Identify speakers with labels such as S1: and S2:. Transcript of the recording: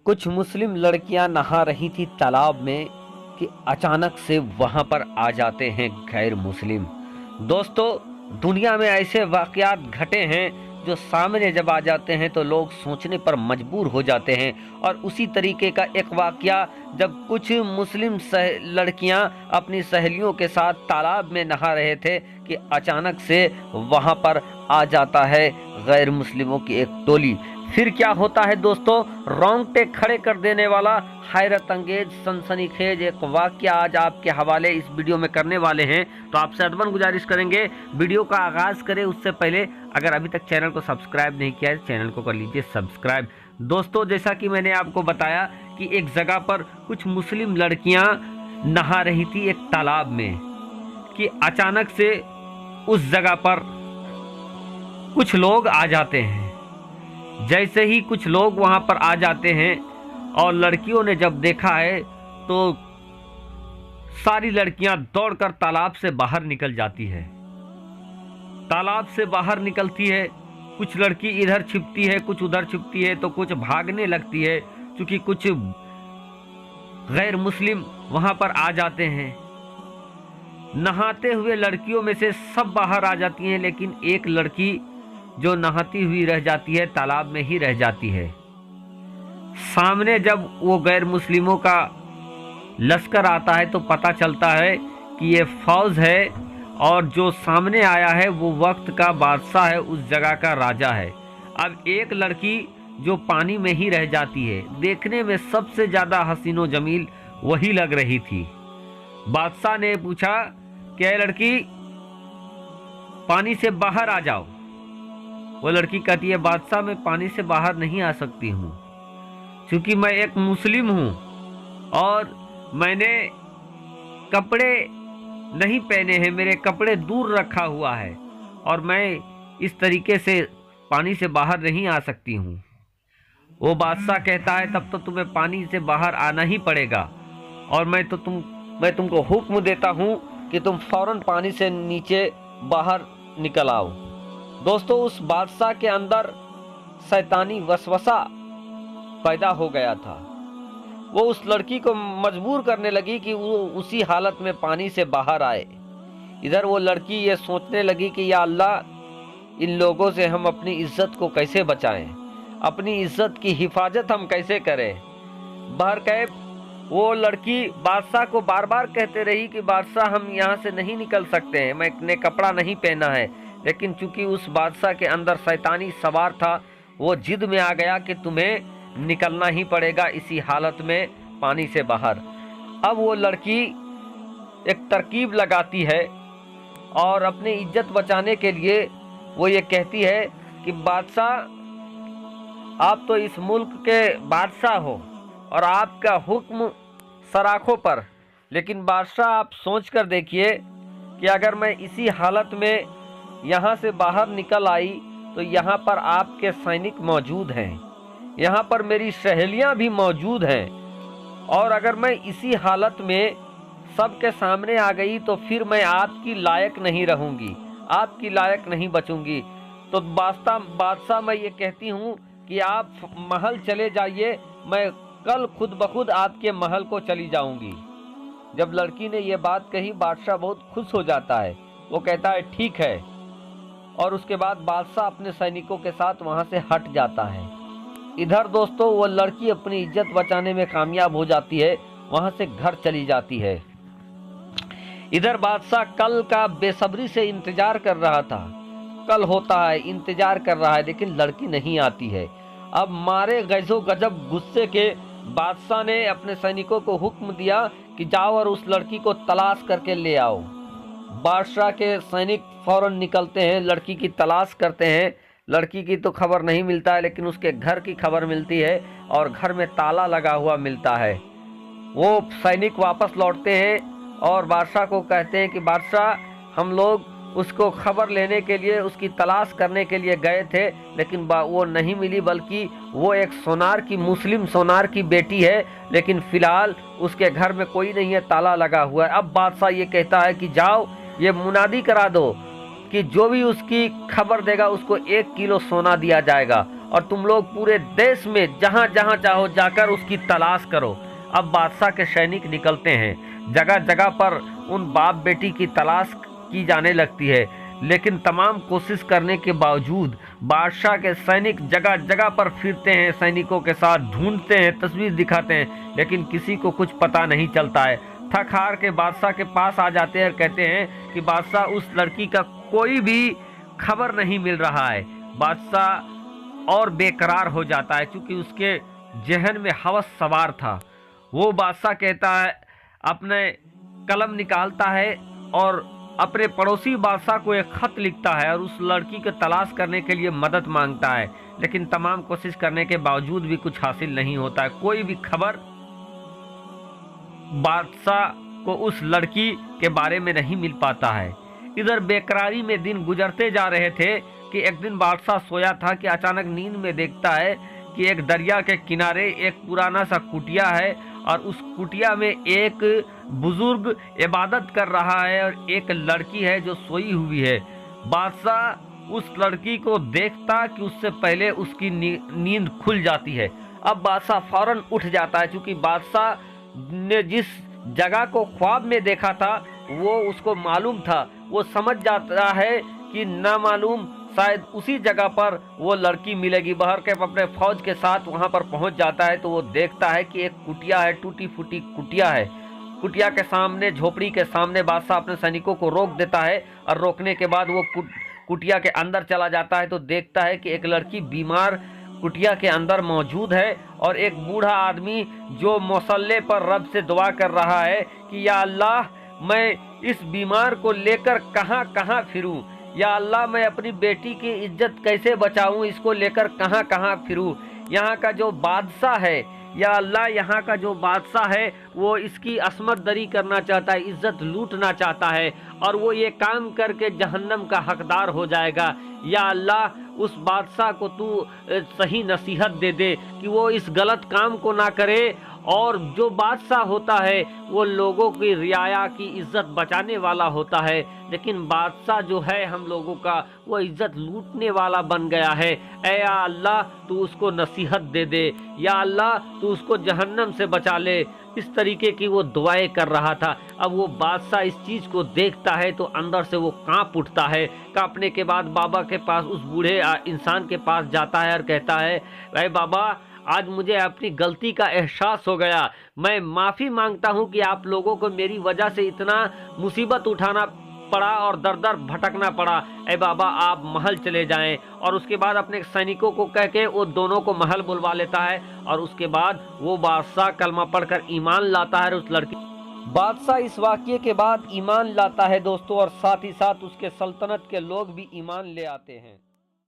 S1: कुछ मुस्लिम लड़कियां नहा रही थी तालाब में कि अचानक से वहां पर आ जाते हैं गैर मुस्लिम। दोस्तों, दुनिया में ऐसे वाकयात घटे हैं जो सामने जब आ जाते हैं तो लोग सोचने पर मजबूर हो जाते हैं। और उसी तरीके का एक वाकया जब कुछ मुस्लिम लड़कियां अपनी सहेलियों के साथ तालाब में नहा रहे थे कि अचानक से वहां पर आ जाता है गैर मुस्लिमों की एक टोली। फिर क्या होता है दोस्तों, रोंगटे खड़े कर देने वाला हैरत अंगेज सनसनीखेज एक वाकया आज आपके हवाले इस वीडियो में करने वाले हैं। तो आपसे अदबन गुजारिश करेंगे वीडियो का आगाज करें उससे पहले अगर अभी तक चैनल को सब्सक्राइब नहीं किया है चैनल को कर लीजिए सब्सक्राइब। दोस्तों, जैसा कि मैंने आपको बताया कि एक जगह पर कुछ मुस्लिम लड़कियां नहा रही थी एक तालाब में कि अचानक से उस जगह पर कुछ लोग आ जाते हैं। जैसे ही कुछ लोग वहां पर आ जाते हैं और लड़कियों ने जब देखा है तो सारी लड़कियां दौड़कर तालाब से बाहर निकल जाती है। तालाब से बाहर निकलती है, कुछ लड़की इधर छिपती है, कुछ उधर छिपती है, तो कुछ भागने लगती है क्योंकि कुछ गैर मुस्लिम वहां पर आ जाते हैं। नहाते हुए लड़कियों में से सब बाहर आ जाती हैं, लेकिन एक लड़की जो नहाती हुई रह जाती है, तालाब में ही रह जाती है। सामने जब वो गैर मुस्लिमों का लश्कर आता है तो पता चलता है कि ये फौज है और जो सामने आया है वो वक्त का बादशाह है, उस जगह का राजा है। अब एक लड़की जो पानी में ही रह जाती है, देखने में सबसे ज्यादा हसीनो जमील वही लग रही थी। बादशाह ने पूछा कि ऐ लड़की, पानी से बाहर आ जाओ। वो लड़की कहती है, बादशाह मैं पानी से बाहर नहीं आ सकती हूँ क्योंकि मैं एक मुस्लिम हूँ और मैंने कपड़े नहीं पहने हैं, मेरे कपड़े दूर रखा हुआ है और मैं इस तरीके से पानी से बाहर नहीं आ सकती हूँ। वो बादशाह कहता है, तब तो तुम्हें पानी से बाहर आना ही पड़ेगा और मैं तुमको हुक्म देता हूँ कि तुम फौरन पानी से नीचे बाहर निकल आओ। दोस्तों, उस बादशाह के अंदर शैतानी वसवसा पैदा हो गया था। वो उस लड़की को मजबूर करने लगी कि वो उसी हालत में पानी से बाहर आए। इधर वो लड़की ये सोचने लगी कि या अल्लाह, इन लोगों से हम अपनी इज्जत को कैसे बचाएं, अपनी इज्जत की हिफाजत हम कैसे करें। बहरकैफ वो लड़की बादशाह को बार बार कहते रही कि बादशाह हम यहाँ से नहीं निकल सकते हैं, मैंने कपड़ा नहीं पहना है। लेकिन चूंकि उस बादशाह के अंदर शैतानी सवार था, वो जिद में आ गया कि तुम्हें निकलना ही पड़ेगा इसी हालत में पानी से बाहर। अब वो लड़की एक तरकीब लगाती है और अपनी इज्जत बचाने के लिए वो ये कहती है कि बादशाह, आप तो इस मुल्क के बादशाह हो और आपका हुक्म सराखों पर, लेकिन बादशाह आप सोच कर देखिए कि अगर मैं इसी हालत में यहाँ से बाहर निकल आई तो यहाँ पर आपके सैनिक मौजूद हैं, यहाँ पर मेरी सहेलियाँ भी मौजूद हैं और अगर मैं इसी हालत में सबके सामने आ गई तो फिर मैं आपकी लायक नहीं रहूँगी, आपकी लायक नहीं बचूंगी। तो बादशाह मैं ये कहती हूँ कि आप महल चले जाइए, मैं कल खुद ब खुद आपके महल को चली जाऊंगी। जब लड़की ने ये बात कही, बादशाह बहुत खुश हो जाता है। वो कहता है ठीक है, और उसके बाद बादशाह अपने सैनिकों के साथ वहां से हट जाता है। इधर दोस्तों, वो लड़की अपनी इज्जत बचाने में कामयाब हो जाती है, वहां से घर चली जाती है। इधर बादशाह कल का बेसब्री से इंतजार कर रहा था, कल होता है इंतजार कर रहा है, लेकिन लड़की नहीं आती है। अब मारे गैजो गजब गुस्से के बादशाह ने अपने सैनिकों को हुक्म दिया कि जाओ और उस लड़की को तलाश करके ले आओ। बादशाह के सैनिक फौरन निकलते हैं, लड़की की तलाश करते हैं। लड़की की तो खबर नहीं मिलता है, लेकिन उसके घर की खबर मिलती है और घर में ताला लगा हुआ मिलता है। वो सैनिक वापस लौटते हैं और बादशाह को कहते हैं कि बादशाह, हम लोग उसको खबर लेने के लिए, उसकी तलाश करने के लिए गए थे, लेकिन वो नहीं मिली, बल्कि वो एक सोनार की, मुस्लिम सोनार की बेटी है, लेकिन फिलहाल उसके घर में कोई नहीं है, ताला लगा हुआ है। अब बादशाह ये कहता है कि जाओ ये मुनादी करा दो कि जो भी उसकी खबर देगा उसको 1 किलो सोना दिया जाएगा और तुम लोग पूरे देश में जहां जहां चाहो जाकर उसकी तलाश करो। अब बादशाह के सैनिक निकलते हैं, जगह जगह पर उन बाप बेटी की तलाश की जाने लगती है, लेकिन तमाम कोशिश करने के बावजूद बादशाह के सैनिक जगह जगह पर फिरते हैं, सैनिकों के साथ ढूंढते हैं, तस्वीर दिखाते हैं, लेकिन किसी को कुछ पता नहीं चलता है। थक हार के बादशाह के पास आ जाते हैं और कहते हैं कि बादशाह, उस लड़की का कोई भी खबर नहीं मिल रहा है। बादशाह और बेकरार हो जाता है, क्योंकि उसके जहन में हवस सवार था। वो बादशाह कहता है, अपने कलम निकालता है और अपने पड़ोसी बादशाह को एक खत लिखता है और उस लड़की को तलाश करने के लिए मदद मांगता है, लेकिन तमाम कोशिश करने के बावजूद भी कुछ हासिल नहीं होता है। कोई भी खबर बादशाह को उस लड़की के बारे में नहीं मिल पाता है। इधर बेकरारी में दिन गुजरते जा रहे थे कि एक दिन बादशाह सोया था कि अचानक नींद में देखता है कि एक दरिया के किनारे एक पुराना सा कुटिया है और उस कुटिया में एक बुजुर्ग इबादत कर रहा है और एक लड़की है जो सोई हुई है। बादशाह उस लड़की को देखता कि उससे पहले उसकी नींद खुल जाती है। अब बादशाह फौरन उठ जाता है, क्योंकि बादशाह ने जिस जगह को ख्वाब में देखा था वो उसको मालूम था। वो समझ जाता है कि ना मालूम शायद उसी जगह पर वो लड़की मिलेगी। बहर के अपने फौज के साथ वहां पर पहुंच जाता है तो वो देखता है कि एक कुटिया है, टूटी फूटी कुटिया है। कुटिया के सामने, झोपड़ी के सामने बादशाह अपने सैनिकों को रोक देता है और रोकने के बाद वो कुटिया के अंदर चला जाता है तो देखता है कि एक लड़की बीमार कुटिया के अंदर मौजूद है और एक बूढ़ा आदमी जो मौसल्ले पर रब से दुआ कर रहा है कि या अल्लाह, मैं इस बीमार को लेकर कहां कहां फिरूं, या अल्लाह, मैं अपनी बेटी की इज्जत कैसे बचाऊं, इसको लेकर कहां कहां फिरूं। यहाँ का जो बादशाह है, या अल्लाह, यहाँ का जो बादशाह है वो इसकी असमत दरी करना चाहता है, इज्जत लूटना चाहता है और वो ये काम करके जहन्नम का हकदार हो जाएगा। या अल्लाह, उस बादशाह को तू सही नसीहत दे दे कि वो इस गलत काम को ना करे। और जो बादशाह होता है वो लोगों की रियाया की इज्जत बचाने वाला होता है, लेकिन बादशाह जो है हम लोगों का वो इज्जत लूटने वाला बन गया है। ऐ या अल्लाह, तू उसको नसीहत दे दे, या अल्लाह, तू उसको जहन्नम से बचा ले। इस तरीके की वो दुआएं कर रहा था। अब वो बादशाह इस चीज को देखता है तो अंदर से वो कांप उठता है। कांपने के बाद बाबा के पास, उस बूढ़े इंसान के पास जाता है और कहता है, भाई बाबा, आज मुझे अपनी गलती का एहसास हो गया। मैं माफ़ी मांगता हूँ कि आप लोगों को मेरी वजह से इतना मुसीबत उठाना पड़ा और दर दर भटकना पड़ा। ऐ बाबा, आप महल चले जाएं। और उसके बाद अपने सैनिकों को कह के वो दोनों को महल बुलवा लेता है और उसके बाद वो बादशाह कलमा पढ़कर ईमान लाता है। उस लड़की बादशाह इस वाक़ये के बाद ईमान लाता है दोस्तों, और साथ ही साथ उसके सल्तनत के लोग भी ईमान ले आते हैं।